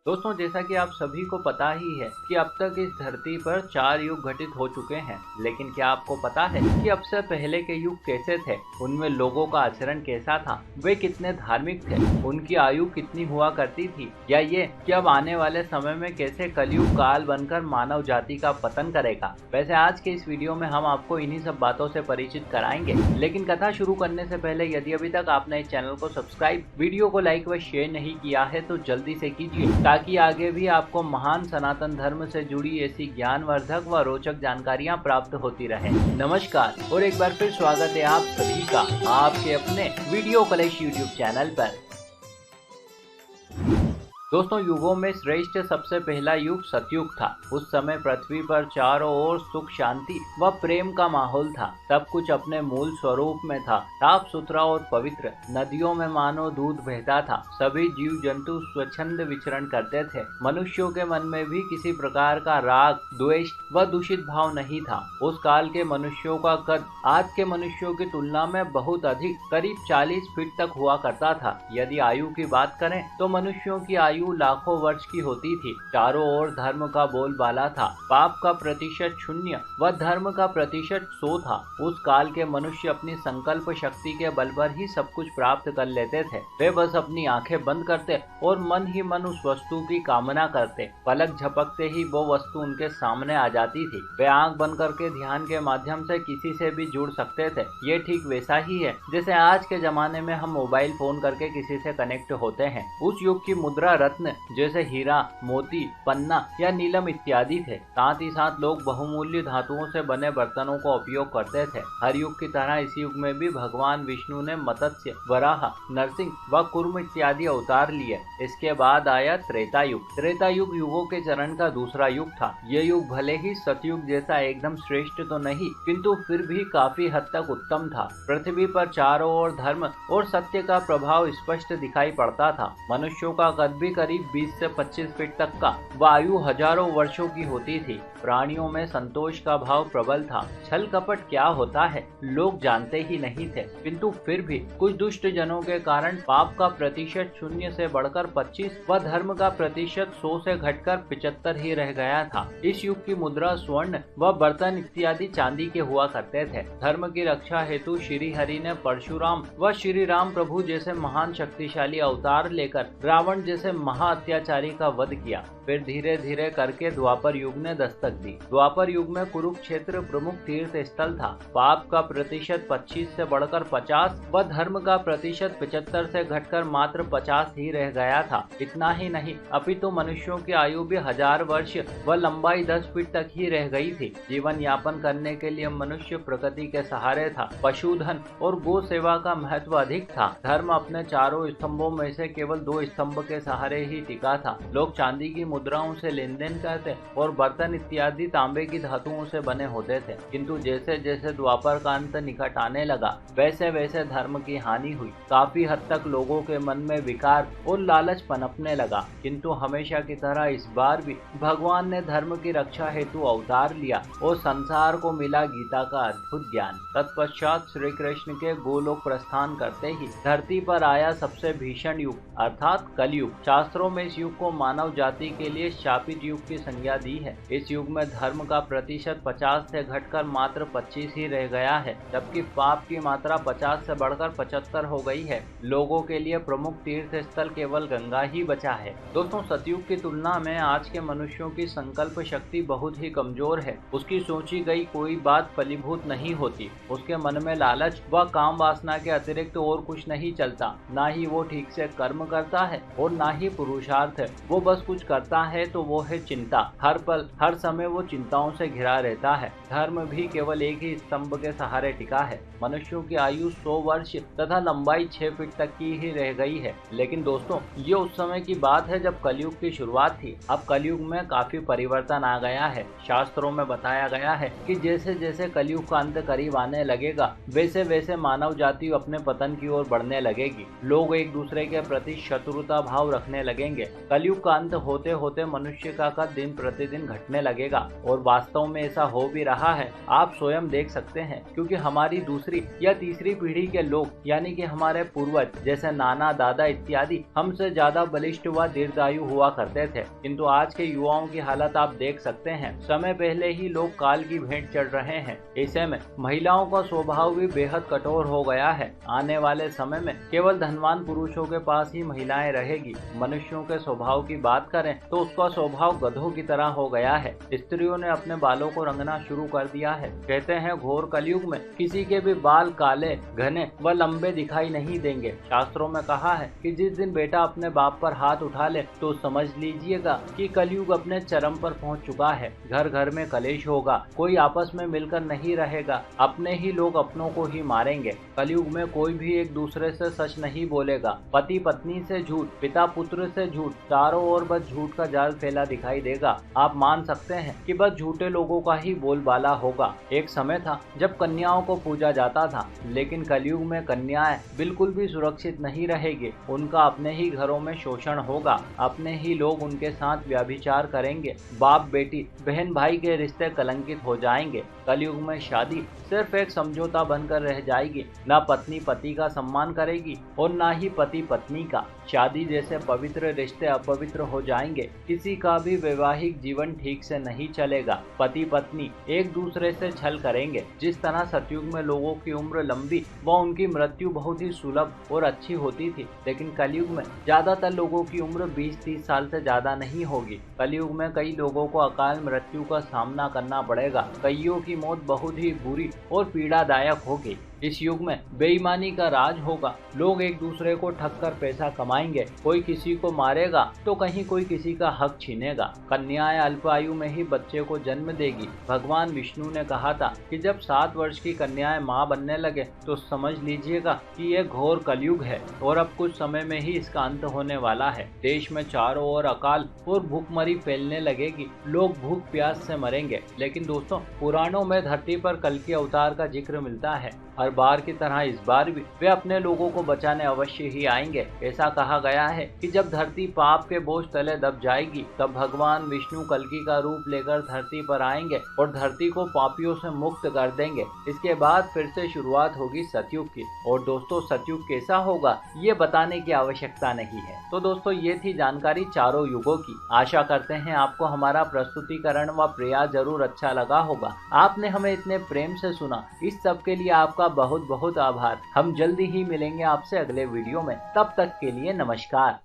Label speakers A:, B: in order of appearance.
A: दोस्तों, जैसा कि आप सभी को पता ही है कि अब तक इस धरती पर 4 युग घटित हो चुके हैं। लेकिन क्या आपको पता है कि अब से पहले के युग कैसे थे? उनमें लोगों का आचरण कैसा था? वे कितने धार्मिक थे? उनकी आयु कितनी हुआ करती थी? या ये कि अब आने वाले समय में कैसे कलयुग काल बनकर मानव जाति का पतन करेगा? वैसे आज के इस वीडियो में हम आपको इन्हीं सब बातों से परिचित कराएंगे। लेकिन कथा शुरू करने से पहले यदि अभी तक आपने इस चैनल को सब्सक्राइब, वीडियो को लाइक व शेयर नहीं किया है तो जल्दी से कीजिए, ताकि आगे भी आपको महान सनातन धर्म से जुड़ी ऐसी ज्ञानवर्धक व रोचक जानकारियां प्राप्त होती रहे। नमस्कार और एक बार फिर स्वागत है आप सभी का आपके अपने वीडियो कलेश यूट्यूब चैनल पर। दोस्तों, युगों में श्रेष्ठ सबसे पहला युग सतयुग था। उस समय पृथ्वी पर चारों ओर सुख, शांति व प्रेम का माहौल था। सब कुछ अपने मूल स्वरूप में था, साफ सुथरा और पवित्र। नदियों में मानो दूध बहता था। सभी जीव जंतु स्वच्छंद विचरण करते थे। मनुष्यों के मन में भी किसी प्रकार का राग, द्वेष व दूषित भाव नहीं था। उस काल के मनुष्यों का कद आज के मनुष्यों की तुलना में बहुत अधिक, करीब 40 फीट तक हुआ करता था। यदि आयु की बात करें तो मनुष्यों की आयु लाखों वर्ष की होती थी। चारों ओर धर्म का बोलबाला था। पाप का प्रतिशत 0 व धर्म का प्रतिशत 100 था। उस काल के मनुष्य अपनी संकल्प शक्ति के बल पर ही सब कुछ प्राप्त कर लेते थे। वे बस अपनी आंखें बंद करते और मन ही मन उस वस्तु की कामना करते। पलक झपकते ही वो वस्तु उनके सामने आ जाती थी। वे आंख बंद करके ध्यान के माध्यम से किसी से भी जुड़ सकते थे। ये ठीक वैसा ही है जैसे आज के जमाने में हम मोबाइल फोन करके किसी से कनेक्ट होते हैं। उस युग की मुद्रा रत्न जैसे हीरा, मोती, पन्ना या नीलम इत्यादि थे। साथ ही साथ लोग बहुमूल्य धातुओं से बने बर्तनों का उपयोग करते थे। हर युग की तरह इस युग में भी भगवान विष्णु ने मत्स्य, वराह, नरसिंह व कूर्म इत्यादि अवतार लिए। इसके बाद आया त्रेता युग। त्रेता युग युगों के चरण का दूसरा युग था। ये युग भले ही सतयुग जैसा एकदम श्रेष्ठ तो नहीं, किंतु फिर भी काफी हद तक उत्तम था। पृथ्वी पर चारों ओर धर्म और सत्य का प्रभाव स्पष्ट दिखाई पड़ता था। मनुष्यों का कद भी करीब 20 से 25 फीट तक का, आयु हजारों वर्षों की होती थी। प्राणियों में संतोष का भाव प्रबल था। छल कपट क्या होता है लोग जानते ही नहीं थे, किंतु फिर भी कुछ दुष्ट जनों के कारण पाप का प्रतिशत 0 से बढ़कर 25 व धर्म का प्रतिशत 100 से घटकर 75 ही रह गया था। इस युग की मुद्रा स्वर्ण व बर्तन इत्यादि चांदी के हुआ करते थे। धर्म की रक्षा हेतु श्री हरि ने परशुराम व श्री राम प्रभु जैसे महान शक्तिशाली अवतार लेकर रावण जैसे महाअत्याचारी का वध किया। फिर धीरे धीरे करके द्वापर युग ने दस्तक दी। द्वापर युग में कुरुक्षेत्र प्रमुख तीर्थ स्थल था। पाप का प्रतिशत 25 से बढ़कर 50 व धर्म का प्रतिशत 75 से घटकर मात्र 50 ही रह गया था। इतना ही नहीं, अपितु मनुष्यों की आयु भी 1000 वर्ष व लंबाई 10 फीट तक ही रह गई थी। जीवन यापन करने के लिए मनुष्य प्रकृति के सहारे था। पशुधन और गो सेवा का महत्व अधिक था। धर्म अपने चारों स्तंभों में से केवल 2 स्तंभ के सहारे ही टिका था। लोग चांदी की मुद्राओं से लेन देन करते और बर्तन इत्यादि तांबे की धातुओं से बने होते थे। किंतु जैसे जैसे द्वापर का अंत निकट आने लगा, वैसे वैसे धर्म की हानि हुई। काफी हद तक लोगों के मन में विकार और लालच पनपने लगा। किंतु हमेशा की तरह इस बार भी भगवान ने धर्म की रक्षा हेतु अवतार लिया और संसार को मिला गीता का अद्भुत ज्ञान। तत्पश्चात श्री कृष्ण के गोलोक प्रस्थान करते ही धरती पर आया सबसे भीषण युग अर्थात कलयुग। शास्त्रों में इस युग को मानव जाति के लिए शापित युग की संज्ञा दी है। इस युग में धर्म का प्रतिशत 50 से घटकर मात्र 25 ही रह गया है, जबकि पाप की मात्रा 50 से बढ़कर 75 हो गई है। लोगों के लिए प्रमुख तीर्थ स्थल केवल गंगा ही बचा है। दोस्तों, सतयुग की तुलना में आज के मनुष्यों की संकल्प शक्ति बहुत ही कमजोर है। उसकी सोची गई कोई बात फलीभूत नहीं होती। उसके मन में लालच व काम वासना के अतिरिक्त और कुछ नहीं चलता। ना ही वो ठीक से कर्म करता है और ना ही पुरुषार्थ है। वो बस कुछ करता है तो वो है चिंता। हर पल हर समय वो चिंताओं से घिरा रहता है। धर्म भी केवल एक ही स्तंभ के सहारे टिका है। मनुष्यों की आयु 100 वर्ष तथा लंबाई 6 फीट तक की ही रह गई है। लेकिन दोस्तों, ये उस समय की बात है जब कलयुग की शुरुआत थी। अब कलयुग में काफी परिवर्तन आ गया है। शास्त्रों में बताया गया है कि जैसे जैसे कलयुग का अंत करीब आने लगेगा, वैसे वैसे मानव जाति अपने पतन की ओर बढ़ने लगेगी। लोग एक दूसरे के प्रति शत्रुता भाव रखने बढ़ने लगेंगे। कलयुग का अंत होते होते मनुष्य का कद दिन प्रतिदिन घटने लगेगा और वास्तव में ऐसा हो भी रहा है। आप स्वयं देख सकते हैं, क्योंकि हमारी दूसरी या तीसरी पीढ़ी के लोग यानी कि हमारे पूर्वज जैसे नाना दादा इत्यादि हमसे ज्यादा बलिष्ठ व दीर्घायु हुआ करते थे, किंतु आज के युवाओं की हालत आप देख सकते हैं। समय पहले ही लोग काल की भेंट चढ़ रहे हैं। ऐसे में महिलाओं का स्वभाव भी बेहद कठोर हो गया है। आने वाले समय में केवल धनवान पुरुषों के पास ही महिलाएं रहेगी। मनुष्यों के स्वभाव की बात करें तो उसका स्वभाव गधों की तरह हो गया है। स्त्रियों ने अपने बालों को रंगना शुरू कर दिया है। कहते हैं घोर कलयुग में किसी के भी बाल काले, घने व लंबे दिखाई नहीं देंगे। शास्त्रों में कहा है कि जिस दिन बेटा अपने बाप पर हाथ उठा ले तो समझ लीजिएगा कि कलयुग अपने चरम पर पहुंच चुका है। घर घर में कलेश होगा, कोई आपस में मिलकर नहीं रहेगा, अपने ही लोग अपनों को ही मारेंगे। कलयुग में कोई भी एक दूसरे से सच नहीं बोलेगा। पति पत्नी से झूठ, पिता पुत्र से झूठ, चारों ओर बस झूठ का जाल फैला दिखाई देगा। आप मान सकते हैं कि बस झूठे लोगों का ही बोलबाला होगा। एक समय था जब कन्याओं को पूजा जाता था, लेकिन कलयुग में कन्याएं बिल्कुल भी सुरक्षित नहीं रहेगी। उनका अपने ही घरों में शोषण होगा, अपने ही लोग उनके साथ व्यभिचार करेंगे। बाप बेटी, बहन भाई के रिश्ते कलंकित हो जाएंगे। कलयुग में शादी सिर्फ एक समझौता बनकर रह जाएगी। न पत्नी पति का सम्मान करेगी और न ही पति पत्नी का। शादी जैसे पवित्र रिश्ते अपवित्र हो जाएंगे। किसी का भी वैवाहिक जीवन ठीक से नहीं चलेगा। पति पत्नी एक दूसरे से छल करेंगे। जिस तरह सतयुग में लोगों की उम्र लंबी व उनकी मृत्यु बहुत ही सुलभ और अच्छी होती थी, लेकिन कलयुग में ज्यादातर लोगों की उम्र 20-30 साल से ज्यादा नहीं होगी। कलयुग में कई लोगों को अकाल मृत्यु का सामना करना पड़ेगा। कईयों की मौत बहुत ही बुरी और पीड़ादायक होगी। इस युग में बेईमानी का राज होगा। लोग एक दूसरे को ठग कर पैसा कमाएंगे। कोई किसी को मारेगा तो कहीं कोई किसी का हक छीनेगा। कन्याएं अल्प आयु में ही बच्चे को जन्म देगी। भगवान विष्णु ने कहा था कि जब 7 वर्ष की कन्याएं मां बनने लगे तो समझ लीजिएगा कि यह घोर कलयुग है और अब कुछ समय में ही इसका अंत होने वाला है। देश में चारों ओर अकाल और भूखमरी फैलने लगेगी। लोग भूख प्यास से मरेंगे। लेकिन दोस्तों, पुराणों में धरती पर कल के अवतार का जिक्र मिलता है। हर बार की तरह इस बार भी वे अपने लोगों को बचाने अवश्य ही आएंगे। ऐसा कहा गया है कि जब धरती पाप के बोझ तले दब जाएगी तब भगवान विष्णु कल्कि का रूप लेकर धरती पर आएंगे और धरती को पापियों से मुक्त कर देंगे। इसके बाद फिर से शुरुआत होगी सतयुग की। और दोस्तों, सतयुग कैसा होगा ये बताने की आवश्यकता नहीं है। तो दोस्तों, ये थी जानकारी चारों युगों की। आशा करते हैं आपको हमारा प्रस्तुतिकरण व प्रयास जरूर अच्छा लगा होगा। आपने हमें इतने प्रेम से सुना, इस सब के लिए आपका बहुत बहुत आभार। हम जल्दी ही मिलेंगे आपसे अगले वीडियो में। तब तक के लिए नमस्कार।